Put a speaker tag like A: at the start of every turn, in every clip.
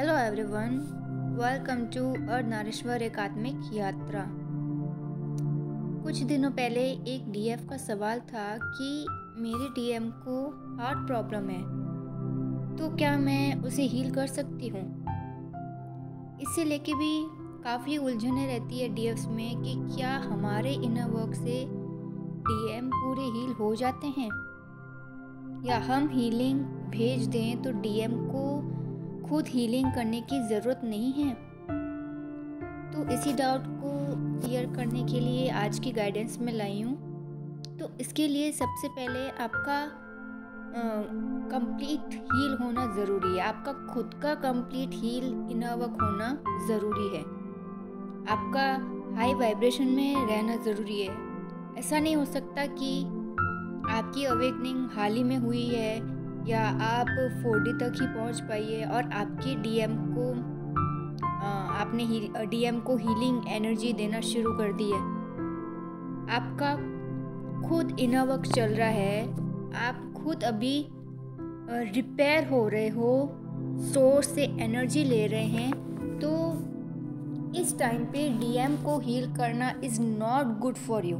A: Hello everyone, welcome to Ardhanarishwar एकात्मिक यात्रा। कुछ दिनों पहले एक डीएफ का सवाल था कि मेरे डीएम को हार्ट प्रॉब्लम है, तो क्या मैं उसे हील कर सकती हूँ। इससे लेके भी काफ़ी उलझने रहती है डीएफ्स में कि क्या हमारे इनर वर्क से डीएम पूरे हील हो जाते हैं या हम हीलिंग भेज दें तो डीएम को खुद हीलिंग करने की ज़रूरत नहीं है। तो इसी डाउट को क्लियर करने के लिए आज की गाइडेंस में लाई हूँ। तो इसके लिए सबसे पहले आपका कंप्लीट हील होना ज़रूरी है। आपका खुद का कंप्लीट हील इनर वर्क होना ज़रूरी है। आपका हाई वाइब्रेशन में रहना ज़रूरी है। ऐसा नहीं हो सकता कि आपकी अवेकनिंग हाल ही में हुई है या आप 4D तक ही पहुंच पाई है और आपके आपने डीएम को हीलिंग एनर्जी देना शुरू कर दी है। आपका खुद इनर वर्क चल रहा है, आप खुद अभी रिपेयर हो रहे हो, सोर्स से एनर्जी ले रहे हैं, तो इस टाइम पे डीएम को हील करना is not good for you.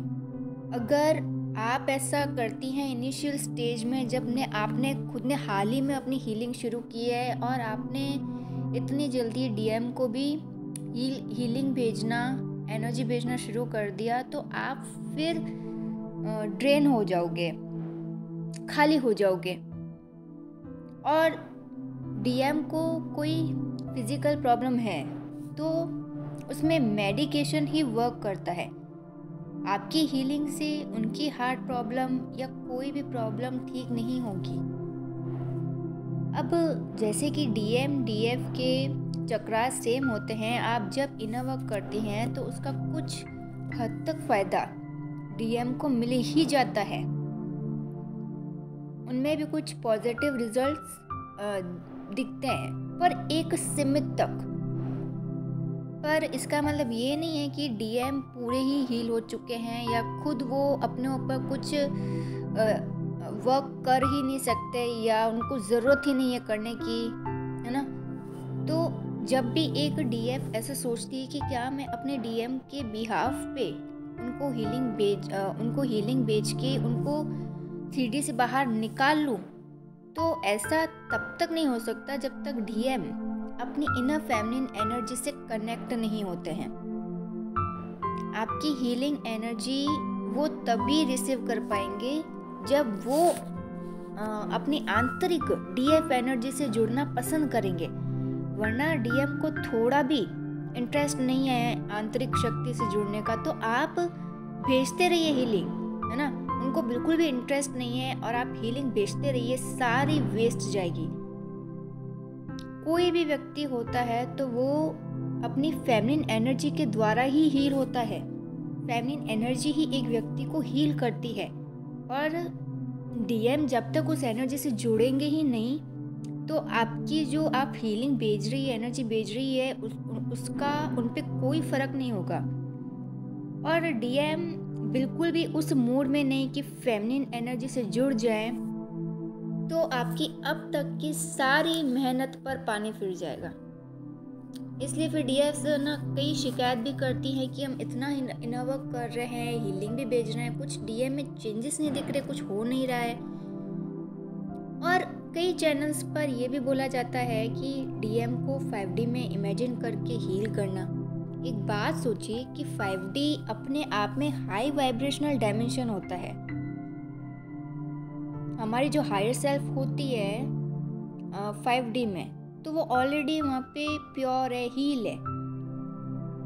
A: अगर आप ऐसा करती हैं इनिशियल स्टेज में, जब आपने खुद ने हाल ही में अपनी हीलिंग शुरू की है और आपने इतनी जल्दी डीएम को भी हीलिंग भेजना, एनर्जी भेजना शुरू कर दिया, तो आप फिर ड्रेन हो जाओगे, खाली हो जाओगे। और डीएम को कोई फिजिकल प्रॉब्लम है तो उसमें मेडिकेशन ही वर्क करता है। आपकी हीलिंग से उनकी हार्ट प्रॉब्लम या कोई भी प्रॉब्लम ठीक नहीं होगी। अब जैसे कि डीएम डीएफ के चक्रा सेम होते हैं, आप जब इनर वर्क करती हैं तो उसका कुछ हद तक फ़ायदा डीएम को मिल ही जाता है। उनमें भी कुछ पॉजिटिव रिजल्ट्स दिखते हैं, पर एक सीमित तक। पर इसका मतलब ये नहीं है कि डीएम पूरे ही हील हो चुके हैं या खुद वो अपने ऊपर कुछ वर्क कर ही नहीं सकते या उनको ज़रूरत ही नहीं है करने की, है ना। तो जब भी एक डीएफ ऐसा सोचती है कि क्या मैं अपने डीएम के बिहाफ पे उनको हीलिंग बेच के उनको 3D से बाहर निकाल लूँ, तो ऐसा तब तक नहीं हो सकता जब तक डीएम अपनी इनर फेमिनिन एनर्जी से कनेक्ट नहीं होते हैं। आपकी हीलिंग एनर्जी वो तभी रिसीव कर पाएंगे जब वो अपनी आंतरिक डीएफ एनर्जी से जुड़ना पसंद करेंगे। वरना डीएम को थोड़ा भी इंटरेस्ट नहीं है आंतरिक शक्ति से जुड़ने का, तो आप भेजते रहिए हीलिंग, है ना। उनको बिल्कुल भी इंटरेस्ट नहीं है और आप हीलिंग भेजते रहिए, सारी वेस्ट जाएगी। कोई भी व्यक्ति होता है तो वो अपनी फेमिनिन एनर्जी के द्वारा ही हील होता है। फेमिनिन एनर्जी ही एक व्यक्ति को हील करती है, और डीएम जब तक उस एनर्जी से जुड़ेंगे ही नहीं, तो आपकी जो आप हीलिंग भेज रही है, एनर्जी भेज रही है, उसका उन पे कोई फर्क नहीं होगा। और डीएम बिल्कुल भी उस मूड में नहीं कि फेमिनिन एनर्जी से जुड़ जाए, तो आपकी अब तक की सारी मेहनत पर पानी फिर जाएगा। इसलिए फिर डीएफ्स ना कई शिकायत भी करती हैं कि हम इतना इनर वर्क कर रहे हैं, हीलिंग भी भेज रहे हैं, कुछ डीएम में चेंजेस नहीं दिख रहे, कुछ हो नहीं रहा है। और कई चैनल्स पर यह भी बोला जाता है कि डीएम को 5D में इमेजिन करके हील करना। एक बात सोचिए कि 5D अपने आप में हाई वाइब्रेशनल डायमेंशन होता है। हमारी जो हायर सेल्फ होती है 5D में, तो वो ऑलरेडी वहाँ पे प्योर है, हील है।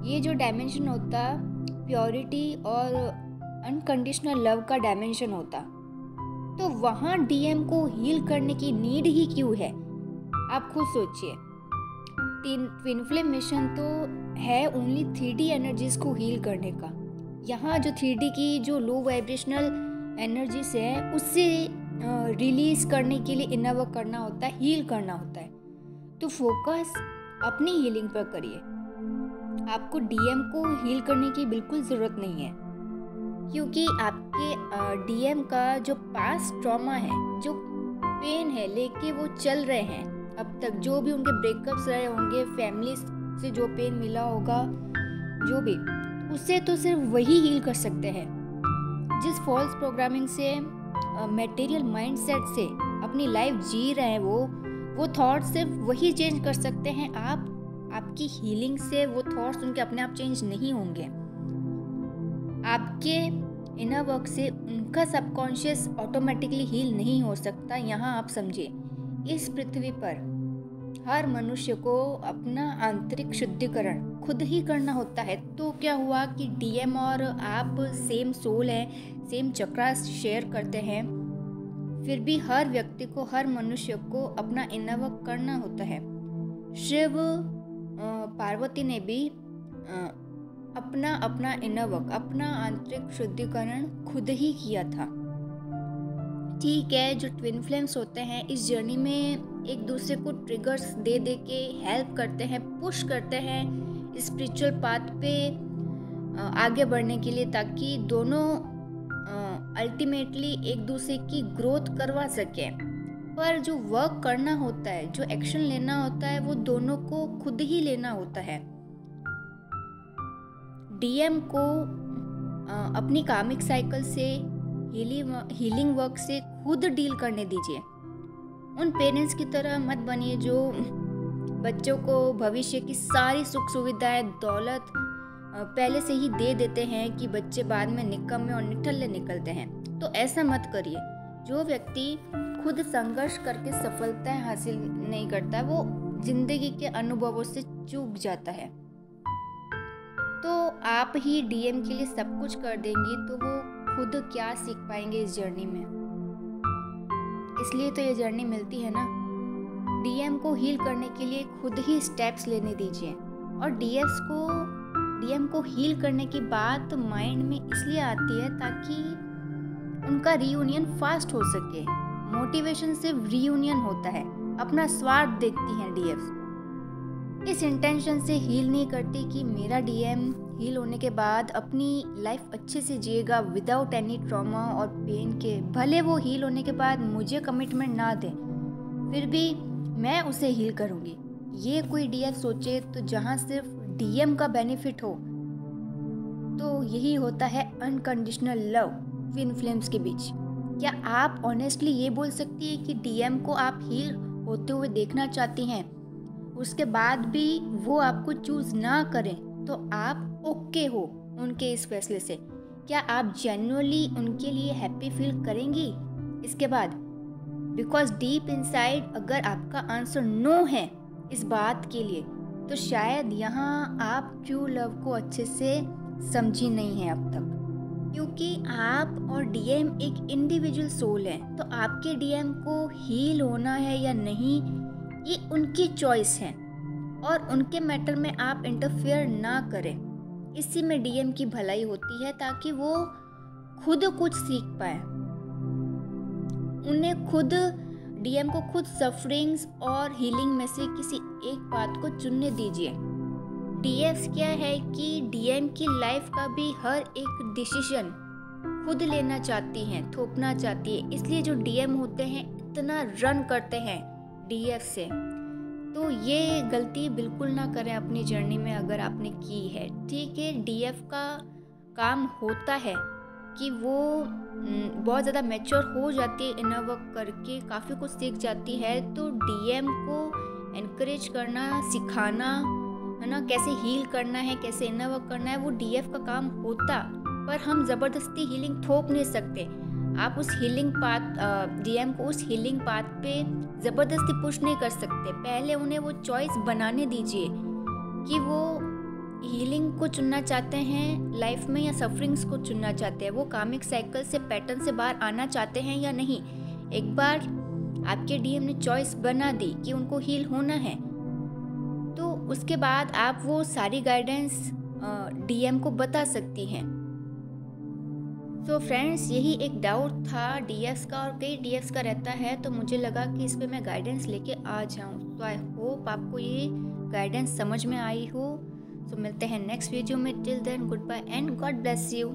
A: ये जो डायमेंशन होता प्योरिटी और अनकंडीशनल लव का डायमेंशन होता, तो वहाँ डीएम को हील करने की नीड ही क्यों है। आप खुद सोचिए। ट्विन फ्लेम मिशन तो है ओनली 3D एनर्जीज को हील करने का। यहाँ जो 3D की जो लो वाइब्रेशनल एनर्जीज है, उससे रिलीज करने के लिए इनर वर्क करना होता है, हील करना होता है। तो फोकस अपनी हीलिंग पर करिए। आपको डीएम को हील करने की बिल्कुल ज़रूरत नहीं है, क्योंकि आपके डीएम का जो पास्ट ट्रॉमा है, जो पेन है लेके वो चल रहे हैं, अब तक जो भी उनके ब्रेकअप्स रहे होंगे, फैमिली से जो पेन मिला होगा, जो भी, उससे तो सिर्फ वही हील कर सकते हैं। जिस फॉल्स प्रोग्रामिंग से, मटेरियल माइंडसेट से अपनी लाइफ जी रहे हैं, वो थॉट सिर्फ वही चेंज कर सकते हैं। आपकी हीलिंग से वो थॉट्स उनके अपने आप चेंज नहीं होंगे। आपके इनर वर्क से उनका सबकॉन्शियस ऑटोमेटिकली हील नहीं हो सकता। यहाँ आप समझिए, इस पृथ्वी पर हर मनुष्य को अपना आंतरिक शुद्धिकरण खुद ही करना होता है। तो क्या हुआ कि डीएम और आप सेम सोल हैं, सेम चक्रा शेयर करते हैं, फिर भी हर व्यक्ति को, हर मनुष्य को अपना इनर वर्क करना होता है। शिव पार्वती ने भी अपना इनर वर्क, अपना आंतरिक शुद्धिकरण खुद ही किया था। ठीक है, जो ट्विन फ्लेम्स होते हैं इस जर्नी में एक दूसरे को ट्रिगर्स दे के हेल्प करते हैं, पुश करते हैं स्पिरिचुअल पाथ पे आगे बढ़ने के लिए, ताकि दोनों अल्टीमेटली एक दूसरे की ग्रोथ करवा सके। पर जो वर्क करना होता है, जो एक्शन लेना होता है, वो दोनों को खुद ही लेना होता है। डीएम को अपनी कार्मिक साइकिल से, हीलिंग वर्क से खुद डील करने दीजिए। उन पेरेंट्स की तरह मत बनिए जो बच्चों को भविष्य की सारी सुख सुविधाएं, दौलत पहले से ही दे देते हैं कि बच्चे बाद में निकम्मे और निठल्ले निकलते हैं। तो ऐसा मत करिए। जो व्यक्ति खुद संघर्ष करके सफलताएं हासिल नहीं करता, वो जिंदगी के अनुभवों से चूक जाता है। तो आप ही डीएम के लिए सब कुछ कर देंगी तो वो खुद क्या सीख पाएंगे इस जर्नी में। इसलिए तो ये जर्नी मिलती है ना। डीएम को हील करने के लिए खुद ही स्टेप्स लेने दीजिए। और डीएम को हील करने की बात माइंड में इसलिए आती है ताकि उनका रीयूनियन फास्ट हो सके। मोटिवेशन से रीयूनियन होता है, अपना स्वार्थ देखती हैं डीएफ्स। इस इंटेंशन से हील नहीं करती कि मेरा डीएम हील होने के बाद अपनी लाइफ अच्छे से जिएगा विदाउट एनी ट्रॉमा और पेन के। भले वो हील होने के बाद मुझे कमिटमेंट ना दे, फिर भी मैं उसे हील करूँगी। ये कोई डीएफ सोचे तो जहाँ सिर्फ डीएम का बेनिफिट हो, तो यही होता है अनकंडीशनल लव ट्विन फ्लेम्स के बीच। क्या आप ऑनेस्टली ये बोल सकती है कि डीएम को आप हील होते हुए देखना चाहती हैं, उसके बाद भी वो आपको चूज ना करें तो आप ओके हो उनके इस फैसले से? क्या आप जेन्युइनली उनके लिए हैप्पी फील करेंगी इसके बाद? बिकॉज डीप इनसाइड अगर आपका आंसर नो है इस बात के लिए, तो शायद यहाँ आप ट्रू लव को अच्छे से समझी नहीं है अब तक। क्योंकि आप और डीएम एक इंडिविजुअल सोल है, तो आपके डीएम को हील होना है या नहीं ये उनकी चॉइस है, और उनके मैटर में आप इंटरफेयर ना करें। इसी में डीएम की भलाई होती है, ताकि वो खुद कुछ सीख पाए। उन्हें खुद, डीएम को खुद सफरिंग्स और हीलिंग में से किसी एक बात को चुनने दीजिए। डीएफ्स क्या है कि डीएम की लाइफ का भी हर एक डिसीजन खुद लेना चाहती हैं, थोपना चाहती है। इसलिए जो डीएम होते हैं इतना रन करते हैं डीएफ से। तो ये गलती बिल्कुल ना करें अपनी जर्नी में अगर आपने की है। ठीक है, डीएफ का काम होता है कि वो बहुत ज़्यादा मैच्योर हो जाती है, इनर वर्क करके काफ़ी कुछ सीख जाती है। तो डीएम को एनकरेज करना, सिखाना है ना, कैसे हील करना है, कैसे इनर वर्क करना है, वो डीएफ का काम होता। पर हम ज़बरदस्ती हीलिंग थोप नहीं सकते। आप उस हीलिंग पाथ, डीएम को उस हीलिंग पाथ पे ज़बरदस्ती पुश नहीं कर सकते। पहले उन्हें वो चॉइस बनाने दीजिए कि वो हीलिंग को चुनना चाहते हैं लाइफ में या सफरिंग्स को चुनना चाहते हैं। वो कामिक साइकिल से, पैटर्न से बाहर आना चाहते हैं या नहीं। एक बार आपके डीएम ने चॉइस बना दी कि उनको हील होना है, तो उसके बाद आप वो सारी गाइडेंस डीएम को बता सकती हैं। तो फ्रेंड्स, यही एक डाउट था डीएफ्स का, और कई डीएफ्स का रहता है, तो मुझे लगा कि इस पे मैं गाइडेंस लेके आ जाऊं। तो आई होप आपको ये गाइडेंस समझ में आई हो। तो मिलते हैं नेक्स्ट वीडियो में। Till then goodbye and God bless you.